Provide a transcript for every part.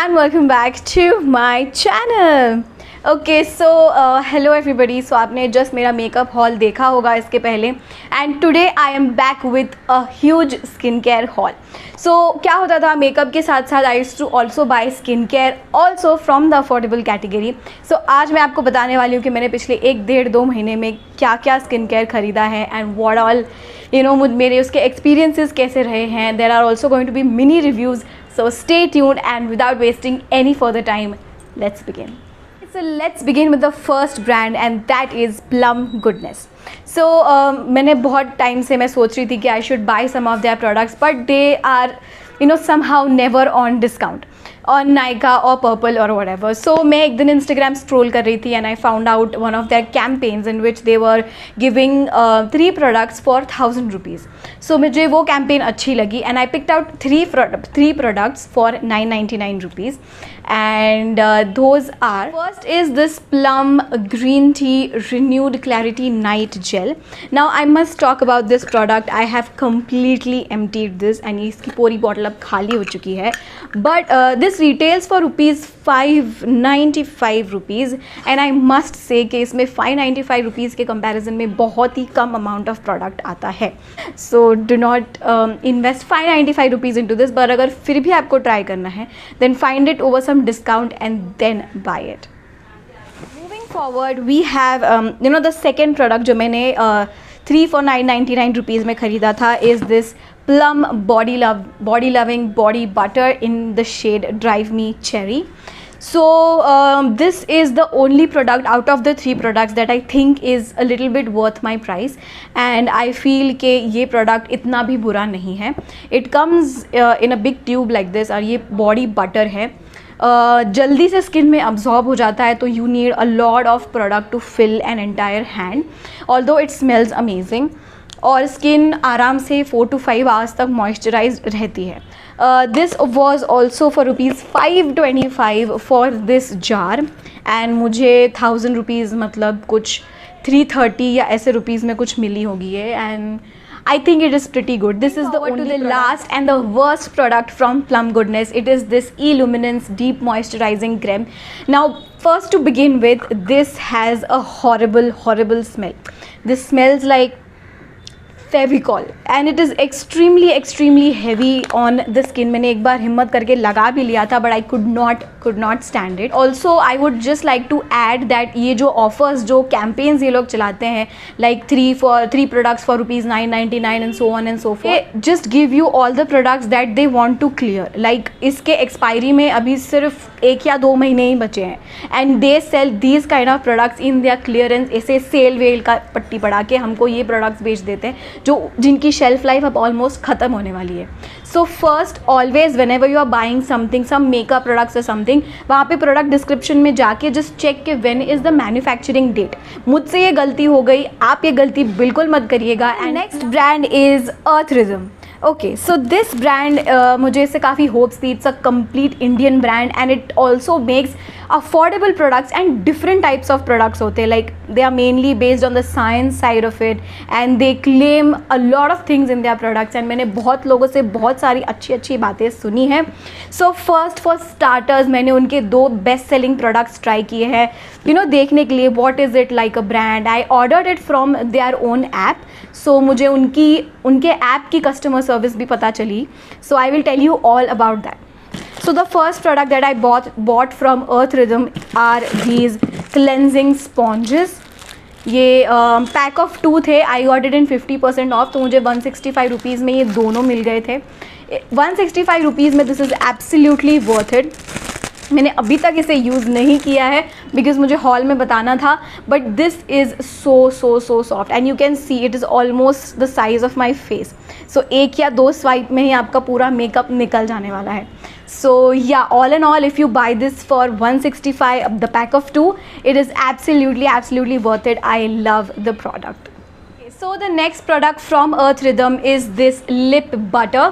and welcome back to my channel. Okay so hello everybody. So आपने just मेरा makeup haul देखा होगा इसके पहले, and today I am back with a huge skin care haul. So क्या होता था, मेकअप के साथ साथ I used to also buy skin care also from the affordable category. So आज मैं आपको बताने वाली हूँ कि मैंने पिछले 1-1.5-2 महीने में क्या क्या स्किन केयर ख़रीदा है एंड व्हाट ऑल मेरे उसके एक्सपीरियंसेस कैसे रहे हैं. There are also going to be mini reviews. So stay tuned and without wasting any further time, let's begin. So let's begin with the first brand and that is Plum Goodness. So मैंने बहुत time से मैं सोच रही थी कि I should buy some of their products but they are somehow never on discount on Nykaa or Purple or whatever. So मैं एक दिन Instagram scroll कर रही थी and I found out one of their campaigns in which they were giving 3 products for 1,000 rupees. So मुझे वो campaign अच्छी लगी and I picked out 3 products for 999 rupees. And those are, first is this Plum Green Tea Renewed Clarity Night Gel. Now I must talk about this product. I have completely emptied this and इसकी पूरी bottle अब खाली हो चुकी है. But this retails for ₹595 rupees and I must say कि इसमें 595 rupees के comparison में बहुत ही कम amount of product आता है. So do not invest 595 rupees into this. but अगर फिर भी आपको try करना है then find it over some discount and then buy it. Moving forward we have the second product जो मैंने 3 for 999 rupees में ख़रीदा था is this Plum Body Loving Body Butter in the shade Drive Me Cherry. So this is the only product out of the 3 products that I think is a little bit worth my price and I feel कि ये product इतना भी बुरा नहीं है. It comes in a big tube like this और ये body butter है. जल्दी से स्किन में अब्जॉर्ब हो जाता है तो you need a lot of product to fill an entire hand. Although it smells amazing और स्किन आराम से 4 to 5 आवर्स तक मॉइस्चराइज रहती है. This was also for ₹525 for this jar and मुझे 1,000 रुपीज़ मतलब कुछ 330 या ऐसे रुपीज़ में कुछ मिली होगी है and I think it is pretty good. This is the only last and the worst product from Plum Goodness. It is this E-Luminance Deep Moisturizing Creme. Now, first to begin with, this has a horrible smell. This smells like Fevicol and it is extremely heavy on the skin. मैंने एक बार हिम्मत करके लगा भी लिया था but I could not stand it. Also I would just like to add that ये जो ऑफर्स जो कैंपेन्स ये लोग चलाते हैं like 3 products for ₹999 and so on and so forth, just give you all the products that they want to clear. Like इसके expiry में अभी सिर्फ 1 या 2 महीने ही बचे हैं and they sell these kind of products in their clearance. ऐसे cell well का पट्टी पड़ा के हमको ये प्रोडक्ट्स बेच देते हैं जिनकी शेल्फ लाइफ अब ऑलमोस्ट ख़त्म होने वाली है. So first always whenever you are buying something some makeup products और समथिंग, वहाँ पे प्रोडक्ट डिस्क्रिप्शन में जाके जस्ट चेक के when is the manufacturing date. मुझसे ये गलती हो गई, आप ये गलती बिल्कुल मत करिएगा. And next brand is Earth Rhythm. Okay so this brand मुझे इससे काफ़ी होप्स थी. It's a complete Indian brand and it also makes affordable products and different types of products होते हैं. Like they are mainly based on the science side of it and they claim a lot of things in their products and मैंने बहुत लोगों से बहुत सारी अच्छी बातें सुनी हैं. सो फर्स्ट फॉर स्टार्टर्स मैंने उनके 2 बेस्ट सेलिंग प्रोडक्ट्स ट्राई किए हैं देखने के लिए what is it like a brand. I ordered it from their own app. So मुझे उनके ऐप की कस्टमर सर्विस भी पता चली. So I will tell you all about that. So the first product that I bought from Earth Rhythm are these cleansing sponges. ये pack of 2 थे. आई got it in 50% of तो मुझे 165 rupees में ये दोनों मिल गए थे. 165 रुपीज़ में this is absolutely worth it. मैंने अभी तक इसे यूज़ नहीं किया है बिकॉज मुझे हॉल में बताना था but this is so soft and you can see it is almost the size of my face. So 1 या 2 स्वाइप में ही आपका पूरा मेकअप निकल जाने वाला है. So yeah, all in all, if you buy this for 165, the pack of 2, it is absolutely worth it. I love the product. Okay, so the next product from Earth Rhythm is this lip butter.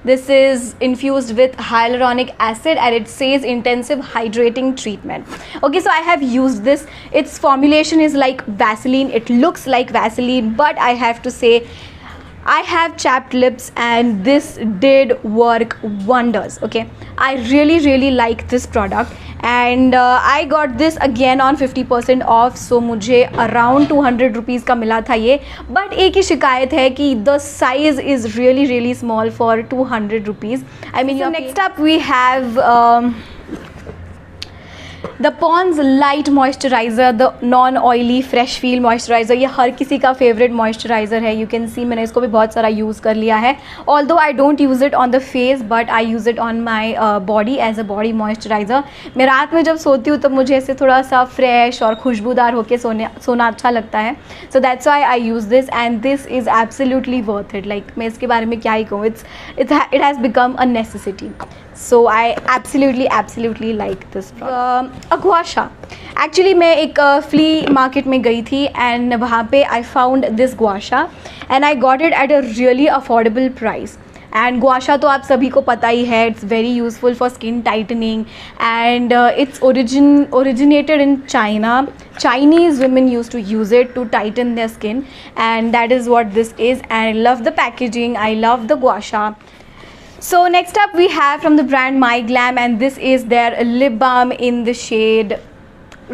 This is infused with hyaluronic acid and it says intensive hydrating treatment. Okay, so I have used this. Its formulation is like Vaseline. It looks like Vaseline, but I have to say I have chapped lips and this did work wonders. Okay, I really like this product and I got this again on 50% off, so मुझे around 200 rupees का मिला था ये. But एक ही शिकायत है कि the size is really small for 200 rupees. I mean, so next up we have the Pond's light moisturizer, the non oily fresh feel moisturizer. ये हर किसी का फेवरेट मॉइस्चराइज़र है. यू कैन सी मैंने इसको भी बहुत सारा यूज़ कर लिया है. Although I don't use it on the face but I use it on my body as a body moisturizer. मैं रात में जब सोती हूँ तब मुझे ऐसे थोड़ा सा फ्रेश और खुशबूदार होकर सोना अच्छा लगता है. So that's why I use this and this is absolutely worth it. Like मैं इसके बारे में क्या ही कहूँ, it has become a necessity. So I absolutely like this product. गवा शा. एक्चुअली मैं एक फ्ली मार्केट में गई थी एंड वहाँ पे आई फाउंड दिस गवा शा and I got it at a really affordable price. And गवा शा तो आप सभी को पता ही है, it's very useful for skin tightening and it's originated in China. Chinese women used to use it to tighten their skin and that is what this is, and I love the packaging, I love the gua sha. So next up we have from the brand My Glam and this is their lip balm in the shade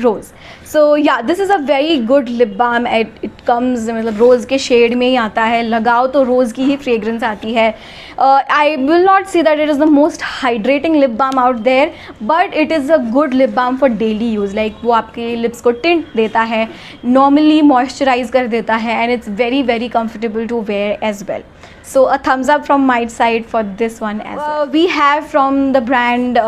Rose. So yeah, this is a very good lip balm. It comes मतलब रोज़ के shade में ही आता है. लगाओ तो रोज़ की ही fragrance आती है. I will not say that it is the most hydrating lip balm out there, but it is a good lip balm for daily use. Like वो आपके लिप्स को टिंट देता है, normally moisturize कर देता है and it's very comfortable to wear as well. So a thumbs up from my side for this one as well. We have from the brand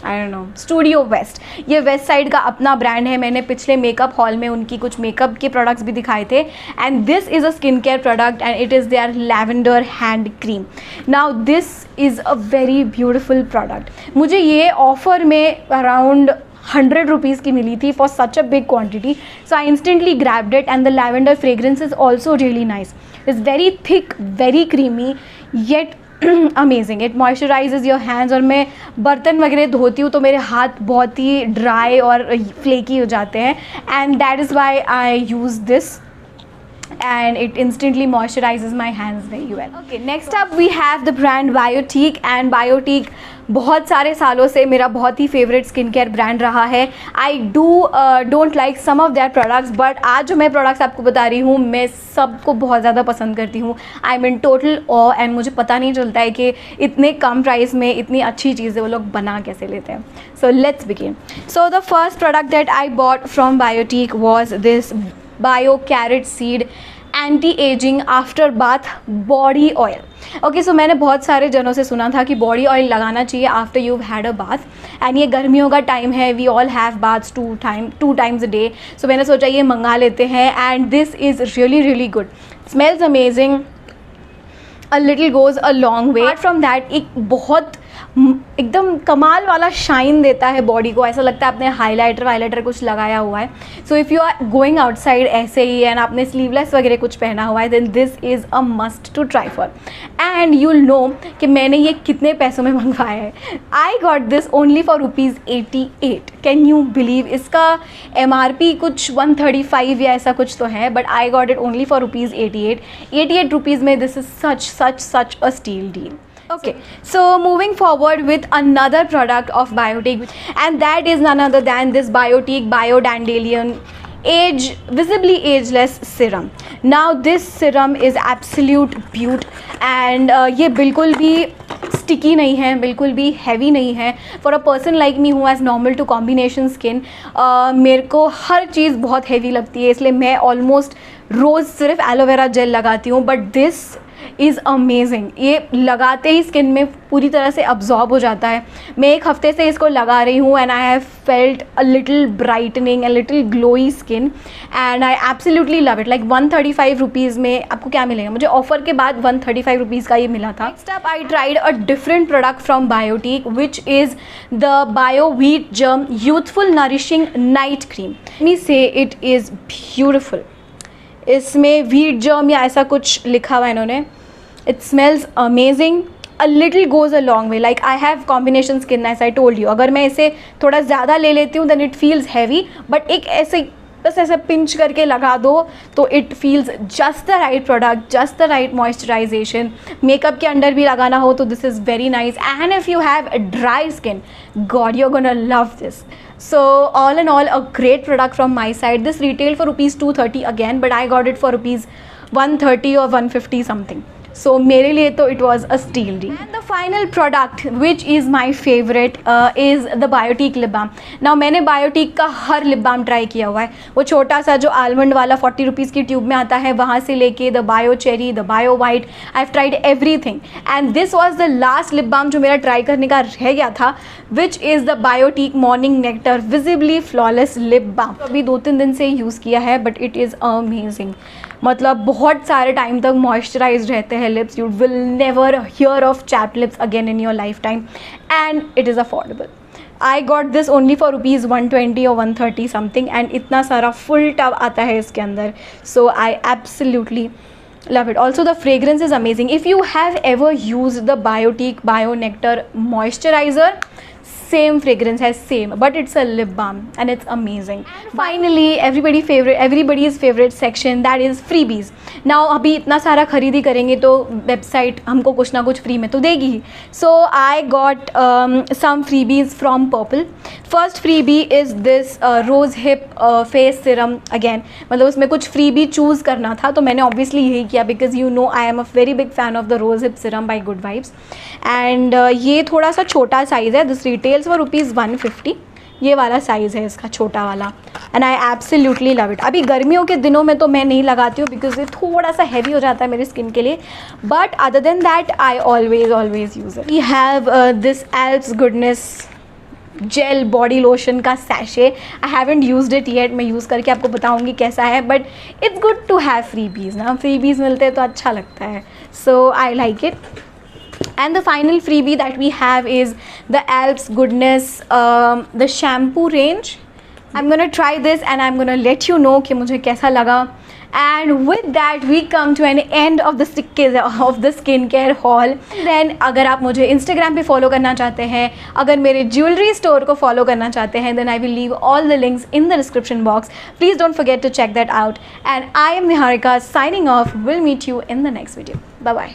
I don't know, Studio West. ये west side का अपना brand है. मैंने पिछले makeup hall में उनकी कुछ makeup के प्रोडक्ट्स भी दिखाए थे and this is a skin care product and it is their lavender hand cream. Now this is a very beautiful product. मुझे ये ऑफ़र में अराउंड 100 रुपीज़ की मिली थी for such a big quantity. So I instantly grabbed it and the lavender fragrance is also really nice. It's very thick, very creamy yet amazing. It moisturizes your hands. और मैं बर्तन वगैरह धोती हूँ तो मेरे हाथ बहुत ही ड्राई और फ्लेकी हो जाते हैं and that is why I use this and it instantly moisturizes my hands very well. Okay, next up we have the brand Biotique and Biotique बहुत सारे सालों से मेरा बहुत ही फेवरेट स्किन केयर ब्रांड रहा है. I don't like some of their products but आज जो मैं प्रोडक्ट्स आपको बता रही हूँ मैं सबको बहुत ज़्यादा पसंद करती हूँ. I am in total of and मुझे पता नहीं चलता है कि इतने कम प्राइस में इतनी अच्छी चीज़ें वो लोग बना कैसे लेते हैं. So let's begin. So the first product that I bought from Biotique was this bio carrot seed anti ageing after bath body oil. Okay, so मैंने बहुत सारे जनों से सुना था कि बॉडी ऑयल लगाना चाहिए after you had a bath and ये गर्मियों का टाइम है. We all have baths 2 times a day. So मैंने सोचा ये मंगा लेते हैं and this is really good. Smells amazing. A little goes a long way. Apart from that एक बहुत एकदम कमाल वाला शाइन देता है बॉडी को. ऐसा लगता है आपने हाइलाइटर कुछ लगाया हुआ है. So if you are going outside ऐसे ही एंड आपने स्लीवलेस वगैरह कुछ पहना हुआ है then this is a must to try for. And you'll know कि मैंने ये कितने पैसों में मंगवाया है. I got this only for ₹88. Can you believe? इसका MRP कुछ 135 या ऐसा कुछ तो है but I got it only for ₹88. 88 rupees में this is such a steal deal. Okay, so moving forward with another product of Biotique and that is none other than this Biotique Bio Dandelion visibly ageless serum. Now this serum is absolute beaut and ये बिल्कुल भी sticky नहीं है, बिल्कुल भी heavy नहीं है. For a person like me who has normal to combination skin मेरे को हर चीज़ बहुत हैवी लगती है इसलिए मैं ऑलमोस्ट रोज़ सिर्फ एलोवेरा जेल लगाती हूँ. But this is amazing. ये लगाते ही स्किन में पूरी तरह से अब्जॉर्ब हो जाता है. मैं एक हफ्ते से इसको लगा रही हूँ and I have felt a little brightening, a little glowy skin and I absolutely love it. Like 135 rupees में आपको क्या मिलेगा? मुझे ऑफर के बाद 135 रुपीज़ का ये मिला था. Next up I tried a different product from Biotique which is the bio wheat germ youthful nourishing night cream. मी से इट इज़ ब्यूटिफुल. इसमें व्हीट जर्म या ऐसा कुछ लिखा हुआ है इन्होंने. It smells amazing. A little goes a long way. Like I have combination skin as I told you. अगर मैं इसे थोड़ा ज़्यादा ले लेती हूँ then it feels heavy but एक ऐसे बस ऐसे पिंच करके लगा दो तो it feels just the right product, just the right moisturisation. Makeup के अंडर भी लगाना हो तो this is very nice. And if you have a dry skin, God you are gonna love this. So all in all, a great product from my side. This retailed for rupees 230 again, but I got it for rupees 130 or 150 something. So मेरे लिए तो it was a steal deal. And the final product which is my favorite is the Biotique lip balm. Now मैंने Biotique का हर lip balm try किया हुआ है. वो छोटा सा जो आलमंड वाला 40 रुपीज़ की ट्यूब में आता है, वहाँ से लेके the Bio Cherry, the Bio White, I've tried everything. And this was the last lip balm जो मेरा ट्राई करने का रह गया था, which is the Biotique Morning Nectar Visibly Flawless Lip Balm. अभी 2-3 दिन से यूज़ किया है, but it is amazing. मतलब बहुत सारे टाइम तक मॉइस्चराइज रहते हैं lips. You will never hear of chapped lips again in your life time, and it is affordable. I got this only for rupees 120 और 130 समथिंग, एंड इतना सारा full tub आता है इसके अंदर. So I absolutely love it. Also the fragrance is amazing. If you have ever used the Biotique Bio Nectar moisturizer, same fragrance has same, but it's a lip balm and it's amazing. Finally, everybody's favorite section, that is freebies. Now अभी इतना सारा खरीदी करेंगे तो website हमको कुछ ना कुछ फ्री में तो देगी ही. So I got some freebies from Purple. First freebie is this Rose Hip face serum. Again मतलब उसमें कुछ freebie चूज़ करना था तो मैंने obviously यही किया, because you know I am a very big fan of the Rose Hip serum by Good Vibes. And ये थोड़ा सा छोटा साइज़ है. This retails for rupees 150. ये वाला साइज़ है इसका, छोटा वाला, and I absolutely love it. अभी गर्मियों के दिनों में तो मैं नहीं लगाती हूँ बिकॉज ये थोड़ा सा हैवी हो जाता है मेरी स्किन के लिए, but other than that I always use it. We have this Alps Goodness gel body lotion का sachet. I haven't used it yet. मैं यूज़ करके आपको बताऊँगी कैसा है, but it's good to have freebies ना. फ्रीबीज़ मिलते हैं तो अच्छा लगता है. So I like it. And the final freebie that we have is the Alps Goodness the shampoo range. I'm gonna try this and I'm gonna let you know कि मुझे कैसा लगा. And with that we come to an end of the skincare haul. Then अगर आप मुझे Instagram पे follow करना चाहते हैं, अगर मेरे jewelry store को follow करना चाहते हैं, then I will leave all the links in the description box. Please don't forget to check that out. And I am Niharika signing off. We'll meet you in the next video. Bye bye.